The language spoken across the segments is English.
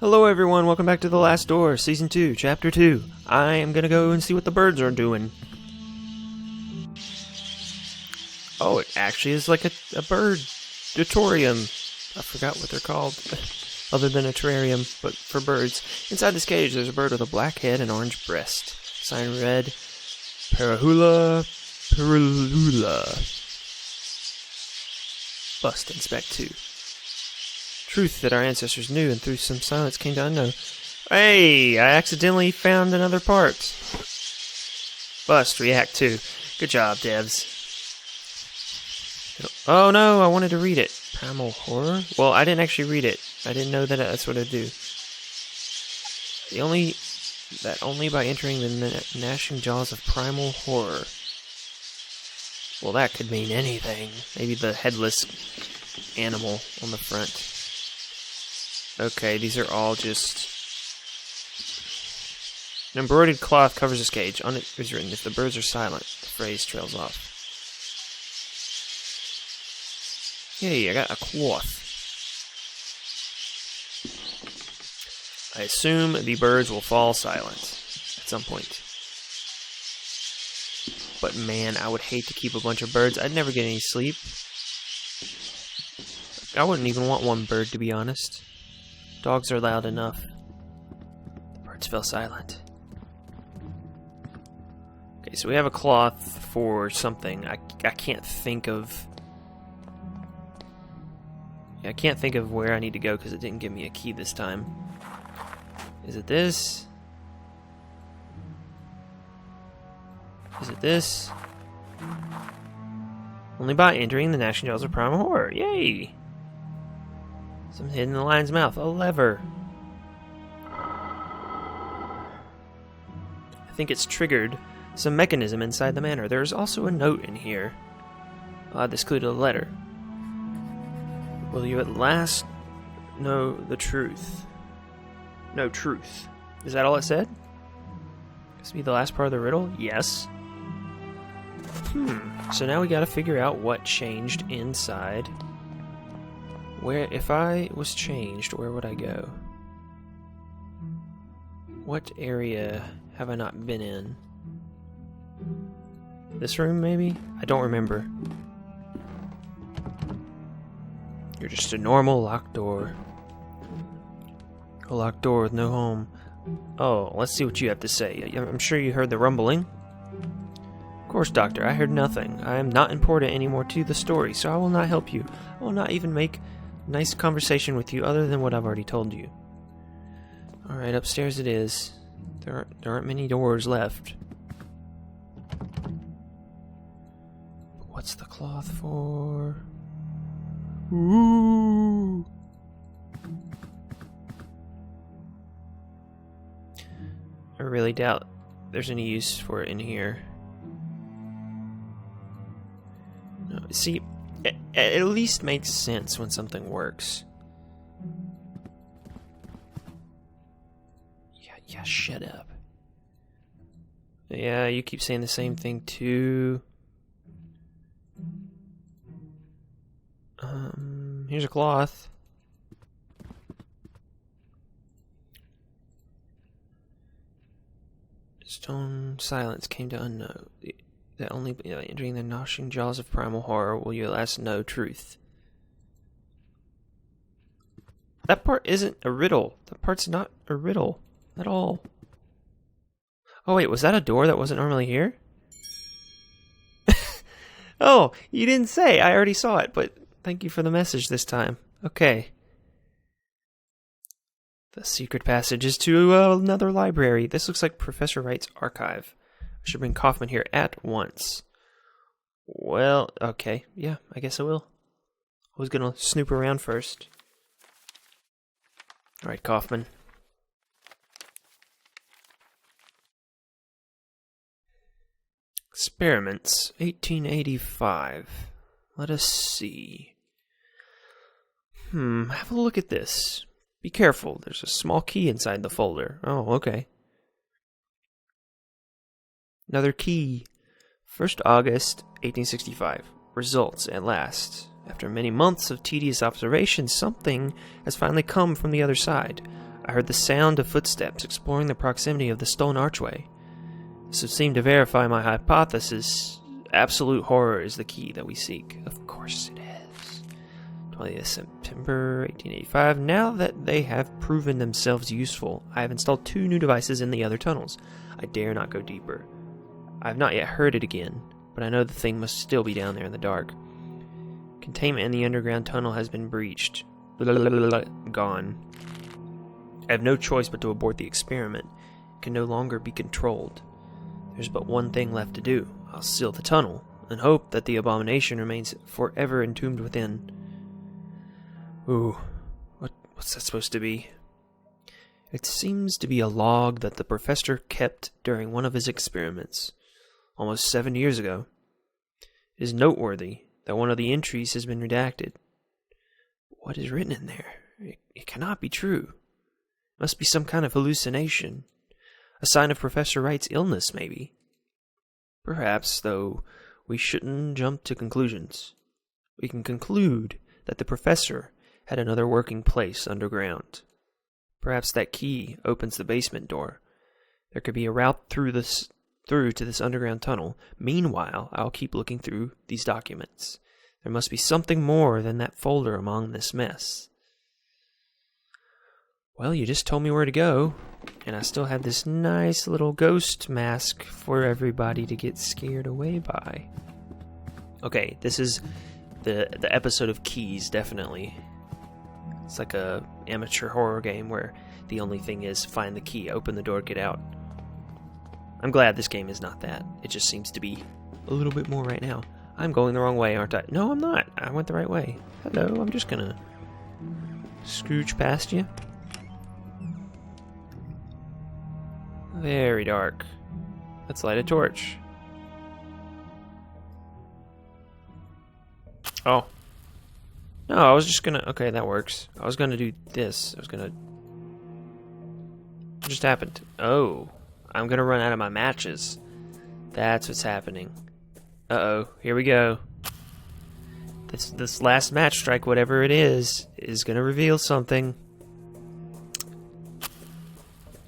Hello everyone, welcome back to The Last Door, Season 2, Chapter 2. I am gonna go and see what the birds are doing. Oh, it actually is like a bird-atorium. I forgot what they're called, other than a terrarium, but for birds. Inside this cage, there's a bird with a black head and orange breast. Sign read, Parahula Paralula. Bust inspect 2. Truth that our ancestors knew and through some silence came to unknow. Hey, I accidentally found another part. Bust, react 2. Good job, devs. Oh no, I wanted to read it. Primal horror? Well, I didn't actually read it. I didn't know that that's what it'd do. Only by entering the gnashing jaws of primal horror. Well, that could mean anything. Maybe the headless animal on the front. Okay, these are all just... An embroidered cloth covers this cage. On it is written, if the birds are silent, the phrase trails off. Yay, I got a cloth. I assume the birds will fall silent at some point. But man, I would hate to keep a bunch of birds. I'd never get any sleep. I wouldn't even want one bird, to be honest. Dogs are loud enough. The birds fell silent. Okay, so we have a cloth for something. I can't think of... I can't think of where I need to go because it didn't give me a key this time. Is it this? Is it this? Only by entering the gnashing jaws of primal horror. Yay! Something hidden in the lion's mouth. A lever. I think it's triggered some mechanism inside the manor. There's also a note in here. I'll add this clue to the letter. Will you at last know the truth? No truth. Is that all it said? This be the last part of the riddle? Yes. So now we gotta figure out what changed inside. Where, if I was changed, where would I go? What area have I not been in? This room, maybe? I don't remember. You're just a normal locked door. A locked door with no home. Oh, let's see what you have to say. I'm sure you heard the rumbling. Of course, Doctor, I heard nothing. I am not important anymore to the story, so I will not help you. I will not even make nice conversation with you other than what I've already told you. Alright, upstairs it is. There aren't many doors left. What's the cloth for? Ooh. I really doubt there's any use for it in here. No, see, it at least makes sense when something works. Yeah, shut up. Yeah, you keep saying the same thing too. Here's a cloth. Stone silence came to unknow. That only entering the gnashing jaws of primal horror will you at last know truth. That part isn't a riddle. That part's not a riddle at all. Oh wait, was that a door that wasn't normally here? Oh, you didn't say. I already saw it, but thank you for the message this time. Okay. The secret passage is to another library. This looks like Professor Wright's archive. I should bring Kaufman here at once. Well, okay. Yeah, I guess I will. I was gonna snoop around first. Alright, Kaufman. Experiments, 1885. Let us see. Have a look at this. Be careful, there's a small key inside the folder. Oh, okay. Another key. 1st August, 1865. Results, at last. After many months of tedious observation, something has finally come from the other side. I heard the sound of footsteps exploring the proximity of the stone archway. This would seem to verify my hypothesis. Absolute horror is the key that we seek. Of course it is. 20th September 1885. Now that they have proven themselves useful, I have installed 2 new devices in the other tunnels. I dare not go deeper. I have not yet heard it again, but I know the thing must still be down there in the dark. Containment in the underground tunnel has been breached. Gone. I have no choice but to abort the experiment. It can no longer be controlled. There's but one thing left to do. I'll seal the tunnel, and hope that the abomination remains forever entombed within. Ooh, what's that supposed to be? It seems to be a log that the professor kept during one of his experiments, almost 7 years ago. It is noteworthy that one of the entries has been redacted. What is written in there? It cannot be true. It must be some kind of hallucination. A sign of Professor Wright's illness, maybe. Perhaps, though, we shouldn't jump to conclusions. We can conclude that the professor had another working place underground. Perhaps that key opens the basement door. There could be a route through to this underground tunnel. Meanwhile, I'll keep looking through these documents. There must be something more than that folder among this mess. Well, you just told me where to go, and I still have this nice little ghost mask for everybody to get scared away by. Okay, this is the episode of Keys, definitely. It's like a amateur horror game where the only thing is find the key, open the door, get out. I'm glad this game is not that. It just seems to be a little bit more right now. I'm going the wrong way, aren't I? No, I'm not. I went the right way. Hello, I'm just gonna scooch past you. Very dark. Let's light a torch. Oh. No, I was just gonna... Okay, that works. I was gonna do this. I was gonna... What just happened? Oh. I'm gonna run out of my matches. That's what's happening. Uh-oh. Here we go. This last match strike, whatever it is gonna reveal something.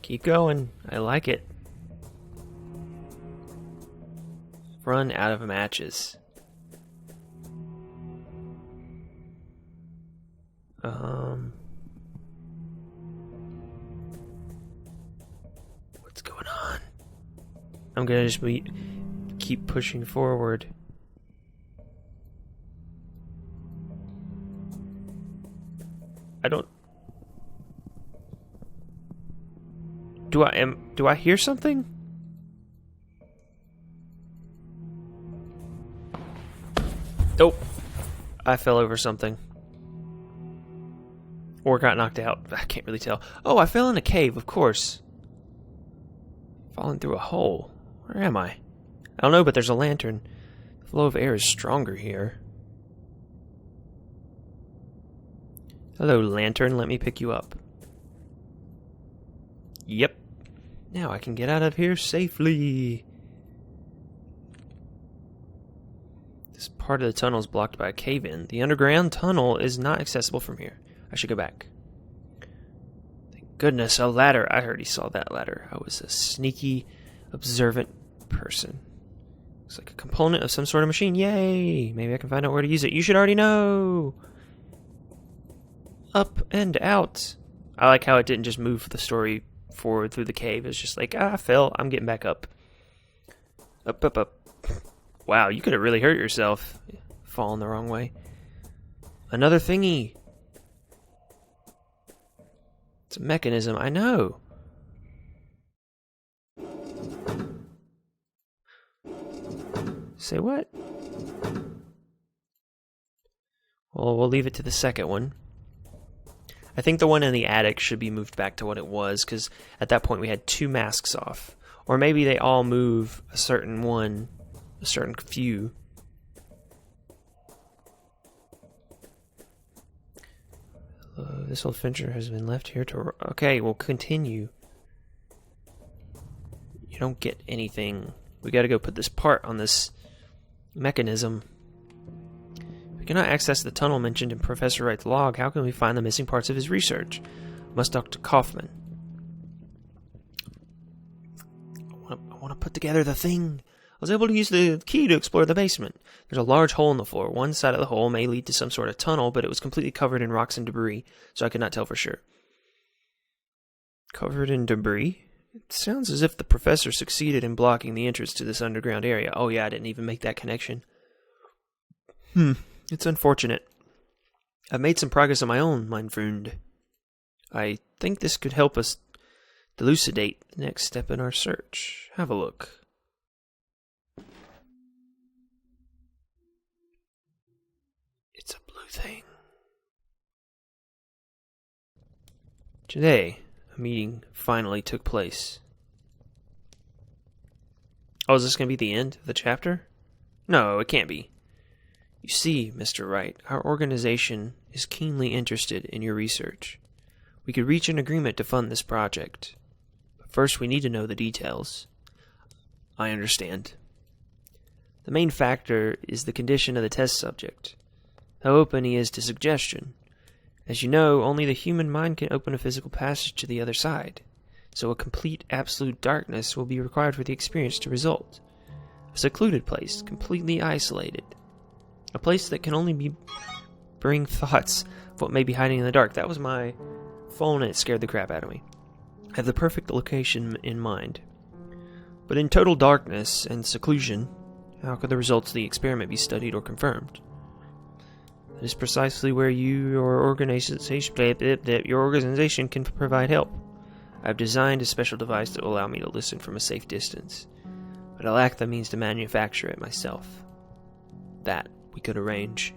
Keep going. I like it. Run out of matches. What's going on? I'm gonna just keep pushing forward. I don't... Do I hear something? Oh, I fell over something. Or got knocked out. I can't really tell. Oh, I fell in a cave, of course. Falling through a hole. Where am I? I don't know, but there's a lantern. The flow of air is stronger here. Hello, lantern. Let me pick you up. Yep. Now I can get out of here safely. This part of the tunnel is blocked by a cave-in. The underground tunnel is not accessible from here. I should go back. Thank goodness, a ladder. I already saw that ladder. I was a sneaky, observant person. Looks like a component of some sort of machine. Yay! Maybe I can find out where to use it. You should already know! Up and out. I like how it didn't just move the story forward through the cave. It's just like, I fell. I'm getting back up. Up, up, up. Wow, you could have really hurt yourself. Falling the wrong way. Another thingy. It's a mechanism, I know. Say what? Well, we'll leave it to the second one. I think the one in the attic should be moved back to what it was, because at that point we had 2 masks off. Or maybe they all move a certain one, a certain few. This old furniture has been left here to... Okay, we'll continue. You don't get anything. We gotta go put this part on this mechanism. We cannot access the tunnel mentioned in Professor Wright's log. How can we find the missing parts of his research? Must talk to Kaufman. I want to put together the thing. I was able to use the key to explore the basement. There's a large hole in the floor. One side of the hole may lead to some sort of tunnel, but it was completely covered in rocks and debris, so I could not tell for sure. Covered in debris? It sounds as if the professor succeeded in blocking the entrance to this underground area. Oh yeah, I didn't even make that connection. It's unfortunate. I've made some progress on my own, mein Freund. I think this could help us elucidate the next step in our search. Have a look. It's a blue thing. Today, a meeting finally took place. Oh, is this going to be the end of the chapter? No, it can't be. You see, Mr. Wright, our organization is keenly interested in your research. We could reach an agreement to fund this project. But first, we need to know the details. I understand. The main factor is the condition of the test subject. How open he is to suggestion. As you know, only the human mind can open a physical passage to the other side, so a complete absolute darkness will be required for the experience to result. A secluded place, completely isolated. A place that can only bring thoughts of what may be hiding in the dark. That was my phone and it scared the crap out of me. I have the perfect location in mind. But in total darkness and seclusion, how could the results of the experiment be studied or confirmed? That is precisely where your organization can provide help. I've designed a special device that will allow me to listen from a safe distance, but I lack the means to manufacture it myself. That we could arrange.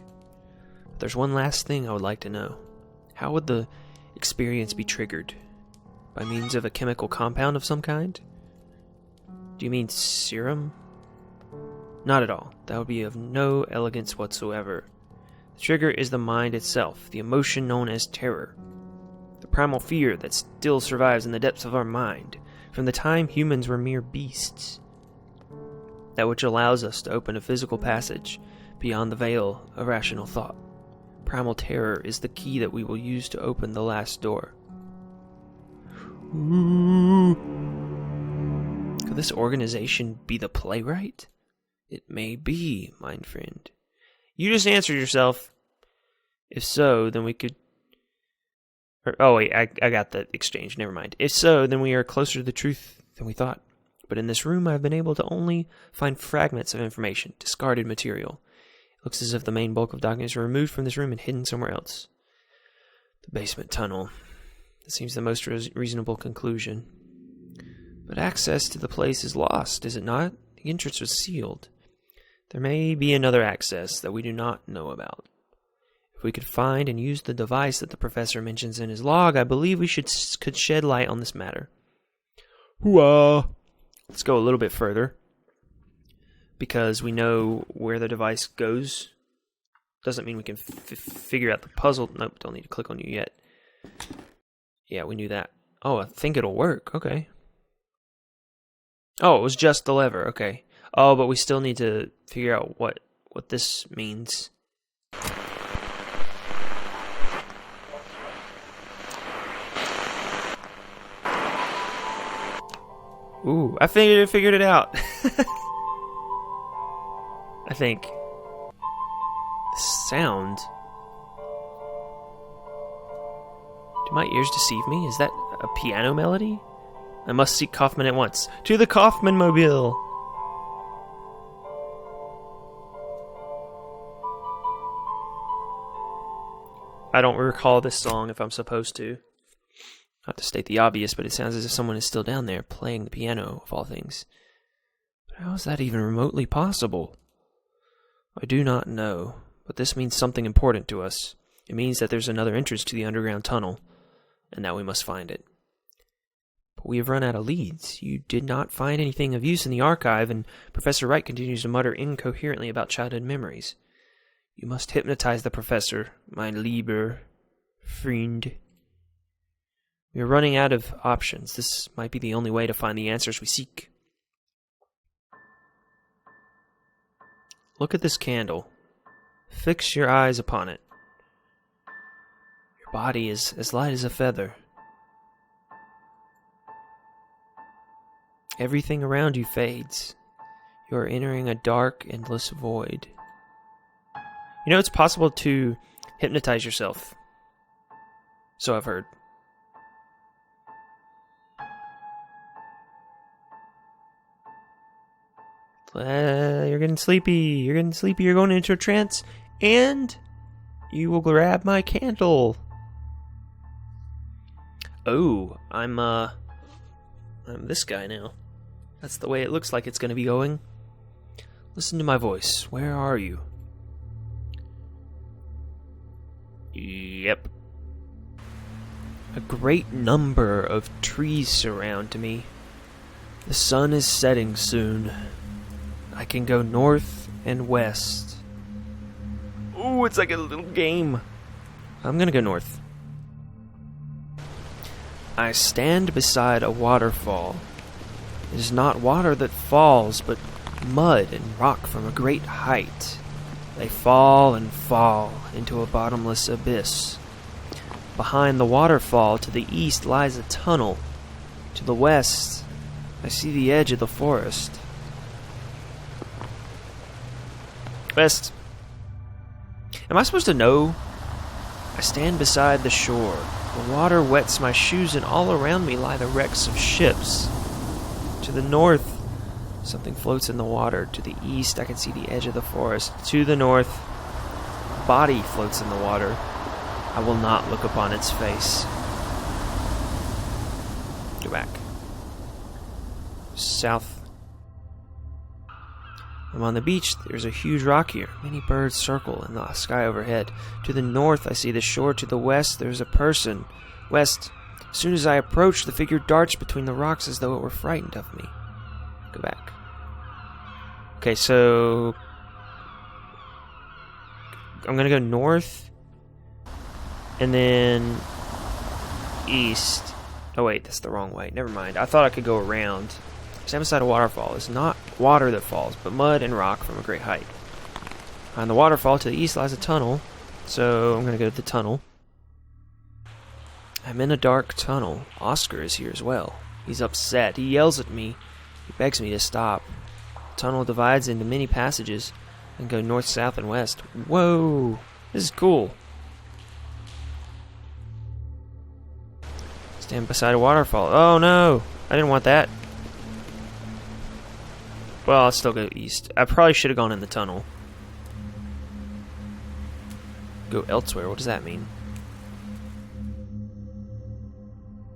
But there's one last thing I would like to know. How would the experience be triggered? By means of a chemical compound of some kind? Do you mean serum? Not at all. That would be of no elegance whatsoever. The trigger is the mind itself, the emotion known as terror. The primal fear that still survives in the depths of our mind, from the time humans were mere beasts. That which allows us to open a physical passage beyond the veil of rational thought. Primal terror is the key that we will use to open the last door. Could this organization be the playwright? It may be, mein friend. You just answered yourself. If so, then we could... oh wait, I got the exchange, never mind. If so, then we are closer to the truth than we thought. But in this room, I've been able to only find fragments of information, discarded material. It looks as if the main bulk of documents were removed from this room and hidden somewhere else. The basement tunnel. That seems the most reasonable conclusion. But access to the place is lost, is it not? The entrance was sealed. There may be another access that we do not know about. If we could find and use the device that the professor mentions in his log, I believe we could shed light on this matter. Hooah! Let's go a little bit further. Because we know where the device goes. Doesn't mean we can figure out the puzzle. Nope, don't need to click on you yet. Yeah, we knew that. Oh, I think it'll work. Okay. Oh, it was just the lever. Okay. Oh, but we still need to figure out what this means. Ooh, I figured it out. I think. The sound. Do my ears deceive me? Is that a piano melody? I must seek Kaufman at once. To the Kaufman Mobile! I don't recall this song if I'm supposed to. Not to state the obvious, but it sounds as if someone is still down there playing the piano, of all things. But how is that even remotely possible? I do not know, but this means something important to us. It means that there's another entrance to the underground tunnel, and that we must find it. But we have run out of leads. You did not find anything of use in the archive, and Professor Wright continues to mutter incoherently about childhood memories. You must hypnotize the professor, mein lieber Freund. We are running out of options. This might be the only way to find the answers we seek. Look at this candle. Fix your eyes upon it. Your body is as light as a feather. Everything around you fades. You are entering a dark, endless void. You know, it's possible to hypnotize yourself. So I've heard. You're getting sleepy. You're getting sleepy. You're going into a trance. And you will grab my candle. Oh, I'm this guy now. That's the way it looks like it's going to be going. Listen to my voice. Where are you? Yep. A great number of trees surround me. The sun is setting soon. I can go north and west. Ooh, it's like a little game. I'm gonna go north. I stand beside a waterfall. It is not water that falls, but mud and rock from a great height. They fall and fall into a bottomless abyss. Behind the waterfall to the east lies a tunnel. To the west, I see the edge of the forest. West. Am I supposed to know? I stand beside the shore. The water wets my shoes, and all around me lie the wrecks of ships. To the north, something floats in the water. To the east, I can see the edge of the forest. To the north, a body floats in the water. I will not look upon its face. Go back. South. I'm on the beach. There's a huge rock here. Many birds circle in the sky overhead. To the north, I see the shore. To the west, there's a person. West. As soon as I approach, the figure darts between the rocks as though it were frightened of me. Go back. Okay, so I'm gonna go north and then east. Oh wait, that's the wrong way. Never mind. I thought I could go around. Stand beside a waterfall. It's not water that falls, but mud and rock from a great height. On the waterfall to the east lies a tunnel, so I'm going to go to the tunnel. I'm in a dark tunnel. Oscar is here as well. He's upset. He yells at me. He begs me to stop. The tunnel divides into many passages and go north, south, and west. Whoa! This is cool. Stand beside a waterfall. Oh no! I didn't want that. Well, I'll still go east. I probably should have gone in the tunnel. Go elsewhere. What does that mean?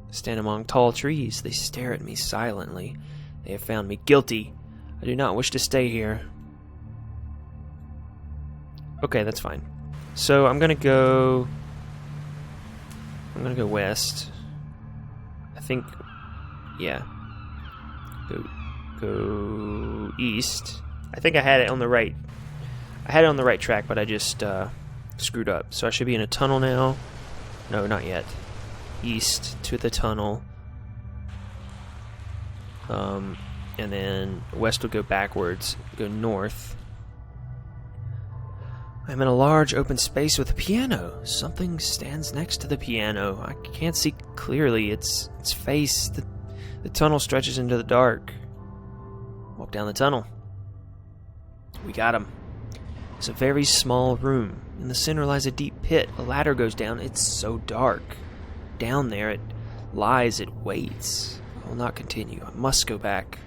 Stand among tall trees. They stare at me silently. They have found me guilty. I do not wish to stay here. Okay, that's fine. So I'm gonna go west. I think, yeah. Go east. I think I had it on the right. I had it on the right track, but I just screwed up. So I should be in a tunnel now. No, not yet. East to the tunnel. And then west will go backwards. Go north. I'm in a large open space with a piano. Something stands next to the piano. I can't see clearly its face. The tunnel stretches into the dark. Walk down the tunnel. We got him. It's a very small room. In the center lies a deep pit. A ladder goes down. It's so dark. Down there it lies. It waits. I will not continue. I must go back.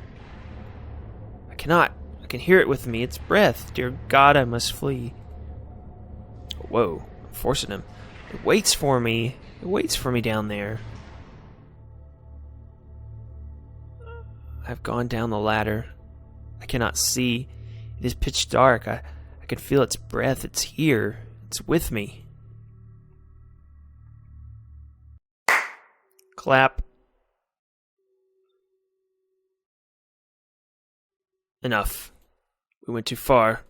I cannot. I can hear it with me. Its breath. Dear God, I must flee. Whoa. I'm forcing him. It waits for me. It waits for me down there. I've gone down the ladder. I cannot see. It is pitch dark. I can feel its breath. It's here. It's with me. Clap. Enough. We went too far.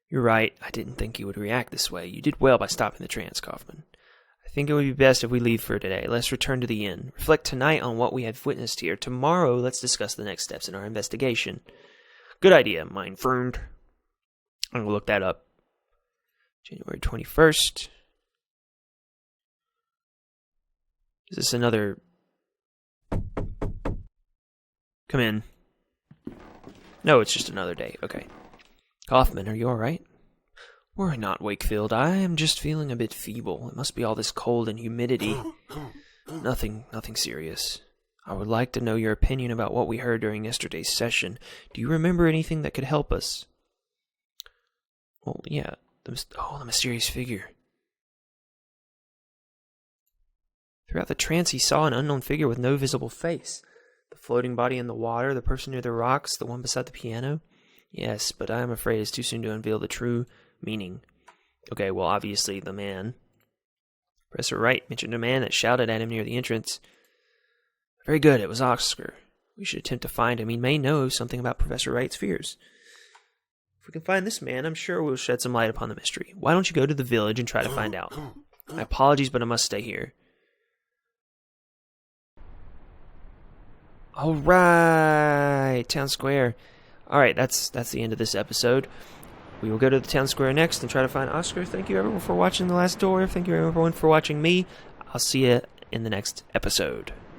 You're right. I didn't think you would react this way. You did well by stopping the trance, Kaufman. I think it would be best if we leave for today. Let's return to the inn. Reflect tonight on what we have witnessed here. Tomorrow, let's discuss the next steps in our investigation. Good idea, mein Freund. I'm going to look that up. January 21st. Is this another Come in. No, it's just another day. Okay. Kaufman, are you alright? Worry not, Wakefield. I am just feeling a bit feeble. It must be all this cold and humidity. Nothing serious. I would like to know your opinion about what we heard during yesterday's session. Do you remember anything that could help us? Well, yeah. The mysterious figure. Throughout the trance, he saw an unknown figure with no visible face. The floating body in the water, the person near the rocks, the one beside the piano. Yes, but I am afraid it's too soon to unveil the true meaning. Okay, well, obviously the man. Professor Wright mentioned a man that shouted at him near the entrance. Very good, it was Oscar. We should attempt to find him. He may know something about Professor Wright's fears. If we can find this man, I'm sure we'll shed some light upon the mystery. Why don't you go to the village and try to find out? My apologies, but I must stay here. Alright, Town Square. Alright, that's the end of this episode. We will go to the Town Square next and try to find Oscar. Thank you everyone for watching The Last Door. Thank you everyone for watching me. I'll see you in the next episode.